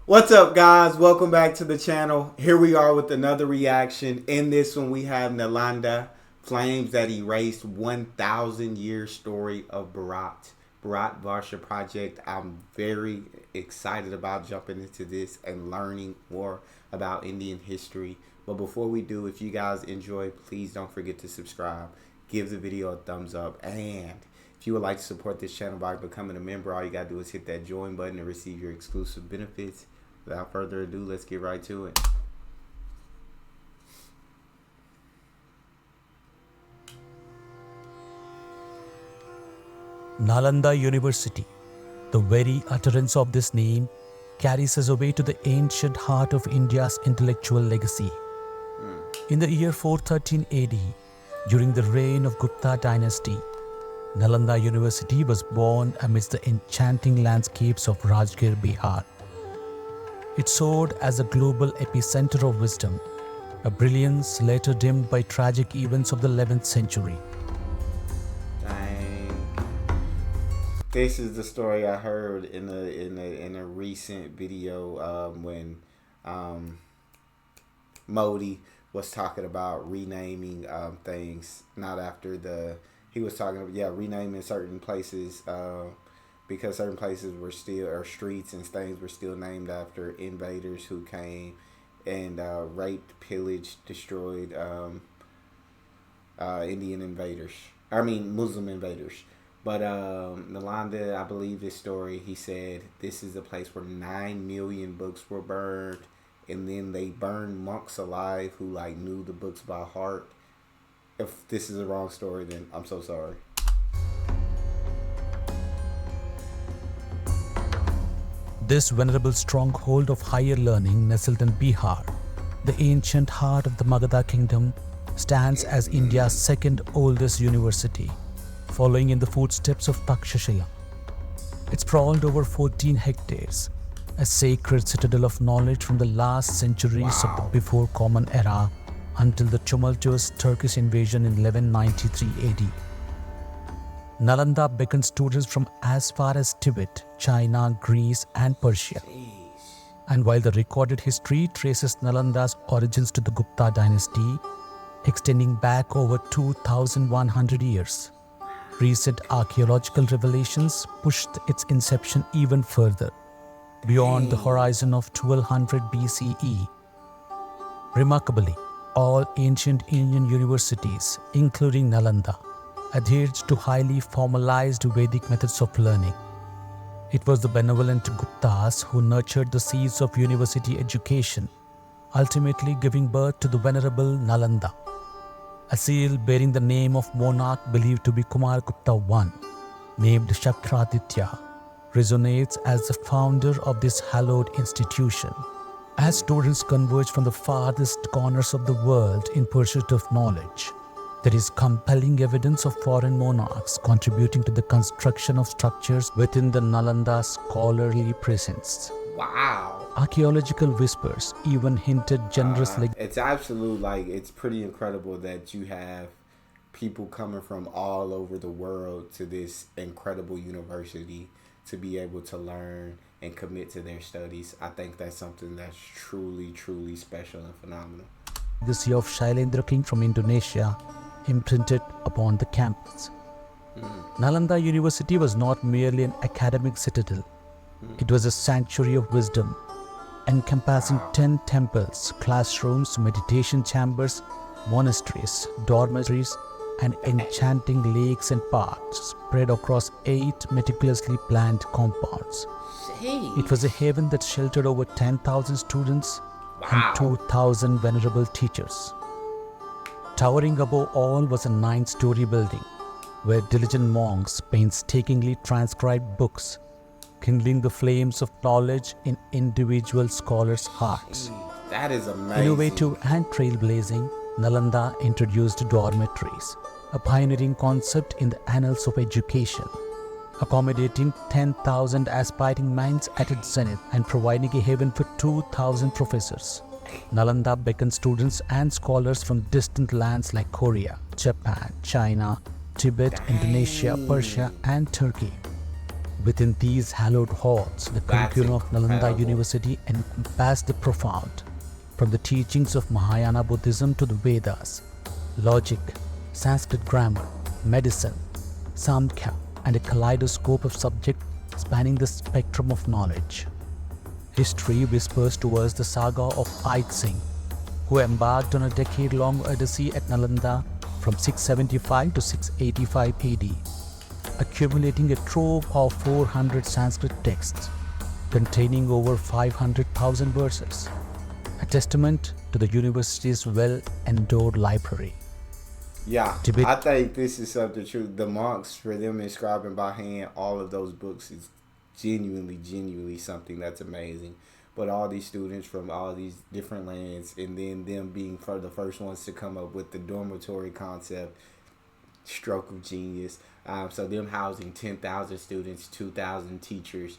What's up, guys? Welcome back to the channel. Here we are with another reaction. In this one, we have Nalanda, Flames That Erased 1,000 Year Story of Bharat. Bharat Varsha project. I'm very excited about jumping into this and learning more about Indian history. But before we do, if you guys enjoy, please don't forget to subscribe. Give the video a thumbs up. And if you would like to support this channel by becoming a member, all you gotta do is hit that join button to receive your exclusive benefits. Without further ado, let's get right to it. Nalanda University. The very utterance of this name carries us away to the ancient heart of India's intellectual legacy. In the year 413 AD, during the reign of Gupta dynasty, Nalanda University was born amidst the enchanting landscapes of Rajgir, Bihar. It soared as a global epicenter of wisdom, a brilliance later dimmed by tragic events of the 11th century. Dang. This is the story I heard in a recent video when Modi was talking about renaming things, not after he was talking about renaming certain places. Because certain places were still, or streets and things were still named after invaders who came and raped, pillaged, destroyed Indian invaders. I mean, Muslim invaders. But Nalanda, I believe this story, he said this is a place where 9 million books were burned. And then they burned monks alive who knew the books by heart. If this is the wrong story, then I'm so sorry. This venerable stronghold of higher learning nestled in Bihar, the ancient heart of the Magadha kingdom, stands as India's second oldest university, following in the footsteps of Takshashila. It sprawled over 14 hectares, a sacred citadel of knowledge from the last centuries of the before Common Era until the tumultuous Turkish invasion in 1193 AD. Nalanda beckoned students from as far as Tibet, China, Greece, and Persia. And while the recorded history traces Nalanda's origins to the Gupta dynasty, extending back over 2,100 years, recent archaeological revelations pushed its inception even further, beyond the horizon of 1200 BCE. Remarkably, all ancient Indian universities, including Nalanda, adhered to highly formalized Vedic methods of learning. It was the benevolent Guptas who nurtured the seeds of university education, ultimately giving birth to the venerable Nalanda. A seal bearing the name of monarch believed to be Kumar Gupta I, named Syncretism, resonates as the founder of this hallowed institution. As students converge from the farthest corners of the world in pursuit of knowledge, there is compelling evidence of foreign monarchs contributing to the construction of structures within the Nalanda scholarly presence. Wow. Archaeological whispers even hinted generously. It's absolute, it's pretty incredible that you have people coming from all over the world to this incredible university to be able to learn and commit to their studies. I think that's something that's truly, truly special and phenomenal. The Sea of Shailendra King from Indonesia imprinted upon the campus. Nalanda University was not merely an academic citadel. It was a sanctuary of wisdom, encompassing 10 temples, classrooms, meditation chambers, monasteries, dormitories, and enchanting lakes and parks spread across 8 meticulously planned compounds. It was a haven that sheltered over 10,000 students and 2,000 venerable teachers. Towering above all was a 9-story building where diligent monks painstakingly transcribed books, kindling the flames of knowledge in individual scholars' hearts. That is amazing. Innovative and trailblazing, Nalanda introduced dormitories, a pioneering concept in the annals of education, accommodating 10,000 aspiring minds at its zenith and providing a haven for 2,000 professors. Nalanda beckoned students and scholars from distant lands like Korea, Japan, China, Tibet, Indonesia, Persia, and Turkey. Within these hallowed halls, the That's curriculum of Nalanda incredible. University encompassed the profound, from the teachings of Mahayana Buddhism to the Vedas, logic, Sanskrit grammar, medicine, Samkhya, and a kaleidoscope of subjects spanning the spectrum of knowledge. History whispers to us the saga of Ait Singh, who embarked on a decade-long odyssey at Nalanda from 675 to 685 AD, accumulating a trove of 400 Sanskrit texts containing over 500,000 verses, a testament to the university's well-endowed library. Yeah, Tibet I think this is something true. The monks, for them inscribing by hand all of those books is genuinely something that's amazing. But all these students from all these different lands, and then them being for the first ones to come up with the dormitory concept, stroke of genius. So them housing 10,000 students, 2,000 teachers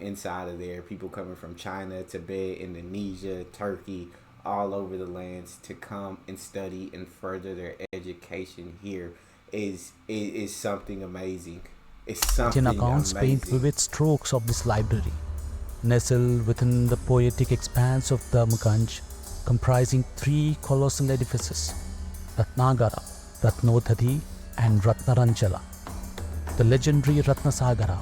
inside of there, people coming from China, Tibet, Indonesia, Turkey, all over the lands to come and study and further their education here is something amazing. It's something accounts paint amazing. vivid strokes of this library, nestled within the poetic expanse of Dharmaganj, comprising three colossal edifices, Ratnagara, Ratnodhati, and Ratnaranjala. The legendary Ratnasagara,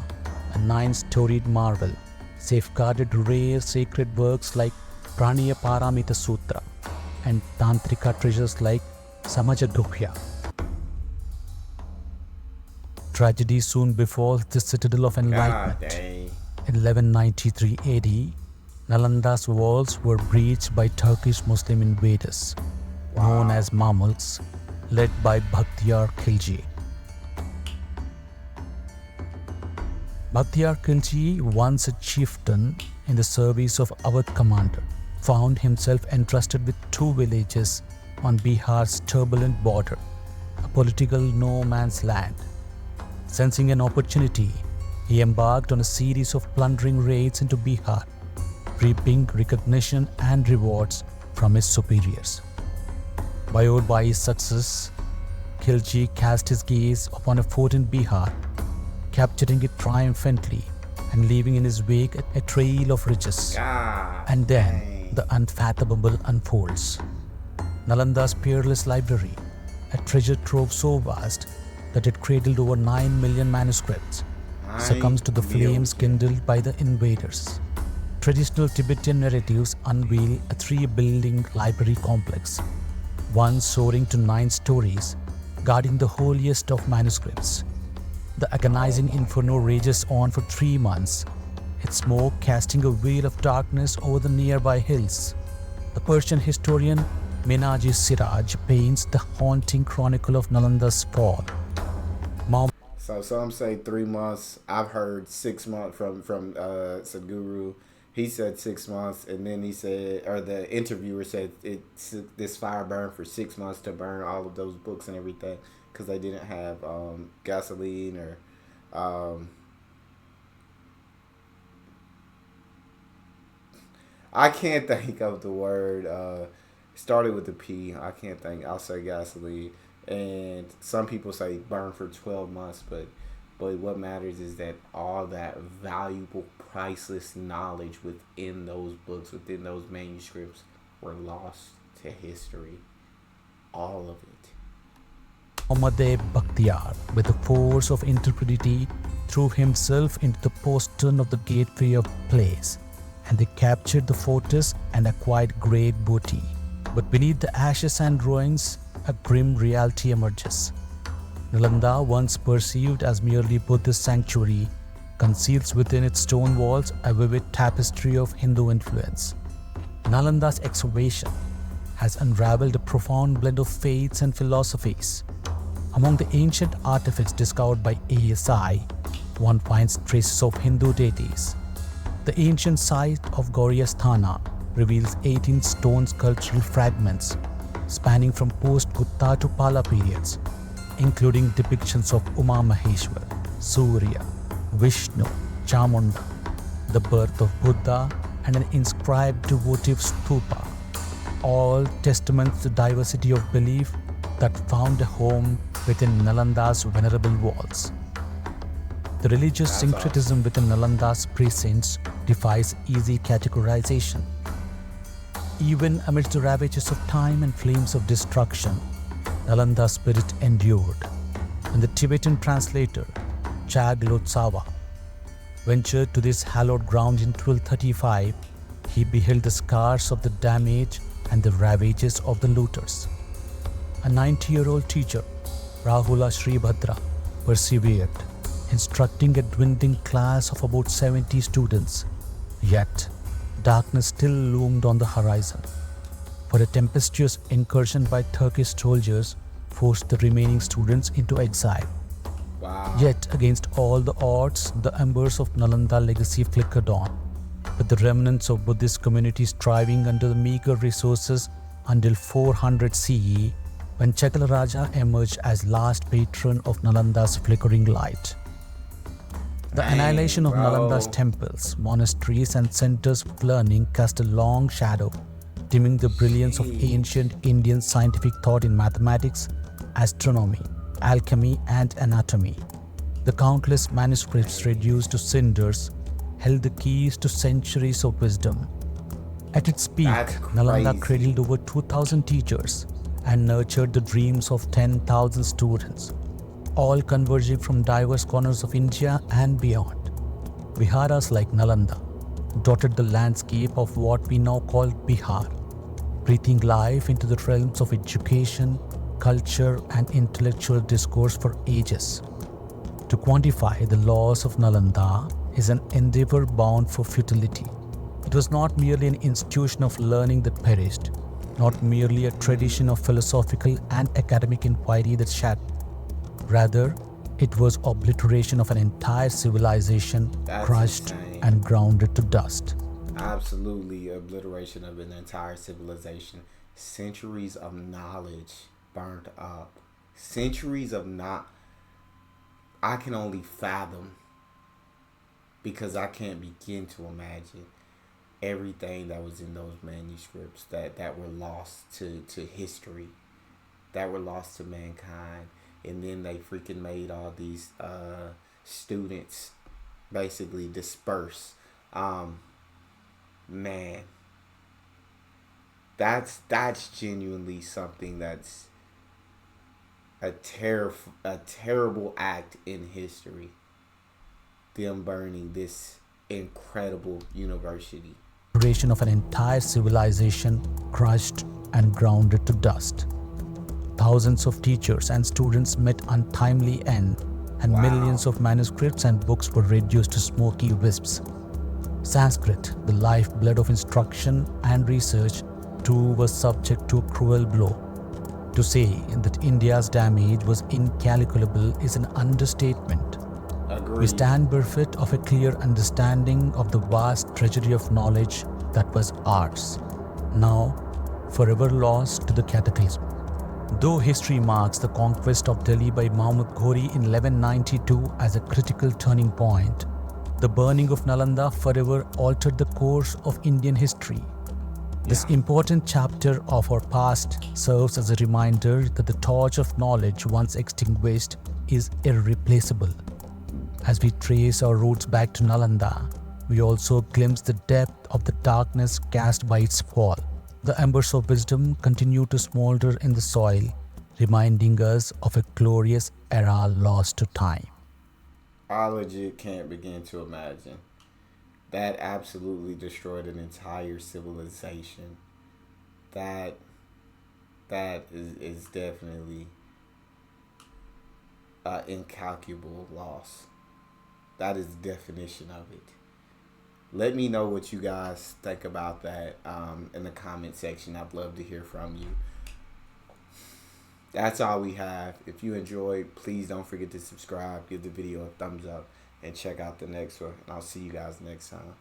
a 9-storied marvel, safeguarded rare sacred works like Praniya Paramita Sutra and Tantrika treasures like Samajaguhya. Tragedy soon befalls the citadel of God enlightenment. dang. In 1193 AD, Nalanda's walls were breached by Turkish Muslim invaders, known as Mamluks, led by Bakhtiyar Khilji. Bakhtiyar Khilji, once a chieftain in the service of Awadh commander, found himself entrusted with two villages on Bihar's turbulent border, a political no man's land. Sensing an opportunity, he embarked on a series of plundering raids into Bihar, reaping recognition and rewards from his superiors. Buoyed by his success, Khilji cast his gaze upon a fort in Bihar, capturing it triumphantly and leaving in his wake a trail of riches. God And then dang. the unfathomable unfolds. Nalanda's peerless library, a treasure trove so vast that it cradled over 9 million manuscripts, succumbs to the 9 million. flames kindled by the invaders. Traditional Tibetan narratives unveil a 3-building library complex, one soaring to 9 stories, guarding the holiest of manuscripts. The agonizing inferno rages on for 3 months, its smoke casting a veil of darkness over the nearby hills. The Persian historian Menaji Siraj paints the haunting chronicle of Nalanda's fall. So some say 3 months. I've heard 6 months from Sadhguru. He said 6 months, and then he said, or the interviewer said, this fire burned for 6 months to burn all of those books and everything because they didn't have gasoline or I can't think of the word. Started with the P. I can't think. I'll say gasoline. And some people say burn for 12 months, but what matters is that all that valuable, priceless knowledge within those books, within those manuscripts, were lost to history. All of it. Muhammad Bakhtiyar, with the force of intrepidity, threw himself into the postern of the gateway of place, and they captured the fortress and acquired great booty. But beneath the ashes and ruins, a grim reality emerges. Nalanda, once perceived as merely Buddhist sanctuary, conceals within its stone walls a vivid tapestry of Hindu influence. Nalanda's excavation has unraveled a profound blend of faiths and philosophies. Among the ancient artifacts discovered by ASI, one finds traces of Hindu deities. The ancient site of Gauriasthana reveals 18 stone sculptural fragments spanning from post-Gupta to Pala periods, including depictions of Uma Maheshwar, Surya, Vishnu, Chamunda, the birth of Buddha, and an inscribed devotive stupa, all testaments to diversity of belief that found a home within Nalanda's venerable walls. The religious That's syncretism awesome. within Nalanda's precincts defies easy categorization. Even amidst the ravages of time and flames of destruction, Nalanda's spirit endured. When the Tibetan translator Chag Lotsawa ventured to this hallowed ground in 1235, he beheld the scars of the damage and the ravages of the looters. A 90-year-old teacher, Rahula Sribhadra, persevered, instructing a dwindling class of about 70 students. Yet, darkness still loomed on the horizon, for a tempestuous incursion by Turkish soldiers forced the remaining students into exile. Wow. Yet, against all the odds, the embers of Nalanda legacy flickered on, with the remnants of Buddhist communities thriving under the meager resources until 400 CE, when Chakalaraja emerged as last patron of Nalanda's flickering light. The annihilation Dang, of Nalanda's bro. temples, monasteries, and centers of learning cast a long shadow, dimming the brilliance of Sheesh. ancient Indian scientific thought in mathematics, astronomy, alchemy, and anatomy. The countless manuscripts reduced to cinders held the keys to centuries of wisdom. At its peak, That's Nalanda crazy. cradled over 2,000 teachers and nurtured the dreams of 10,000 students, all converging from diverse corners of India and beyond. Viharas like Nalanda dotted the landscape of what we now call Bihar, breathing life into the realms of education, culture, and intellectual discourse for ages. To quantify the loss of Nalanda is an endeavor bound for futility. It was not merely an institution of learning that perished, not merely a tradition of philosophical and academic inquiry that shattered. Rather, it was obliteration of an entire civilization, That's crushed insane. and grounded to dust. Absolutely obliteration of an entire civilization. Centuries of knowledge burned up. Centuries of not. I can only fathom because I can't begin to imagine everything that was in those manuscripts that were lost to history, that were lost to mankind. And then they freaking made all these students basically disperse. Um, man, that's genuinely something that's a terrible act in history. Them burning this incredible university. Obliteration of an entire civilization, crushed and grounded to dust. Thousands of teachers and students met untimely end, and Wow. millions of manuscripts and books were reduced to smoky wisps. Sanskrit, the lifeblood of instruction and research, too was subject to a cruel blow. To say that India's damage was incalculable is an understatement. We Agreed. stand bereft of a clear understanding of the vast treasury of knowledge that was ours, now forever lost to the cataclysm. Though history marks the conquest of Delhi by Mahmud Ghori in 1192 as a critical turning point, the burning of Nalanda forever altered the course of Indian history. This Yeah. important chapter of our past serves as a reminder that the torch of knowledge once extinguished is irreplaceable. As we trace our roots back to Nalanda, we also glimpse the depth of the darkness cast by its fall. The embers of wisdom continue to smolder in the soil, reminding us of a glorious era lost to time. I legit can't begin to imagine. That absolutely destroyed an entire civilization. That is definitely an incalculable loss. That is the definition of it. Let me know what you guys think about that in the comment section. I'd love to hear from you. That's all we have. If you enjoyed, please don't forget to subscribe, give the video a thumbs up, and check out the next one. And I'll see you guys next time.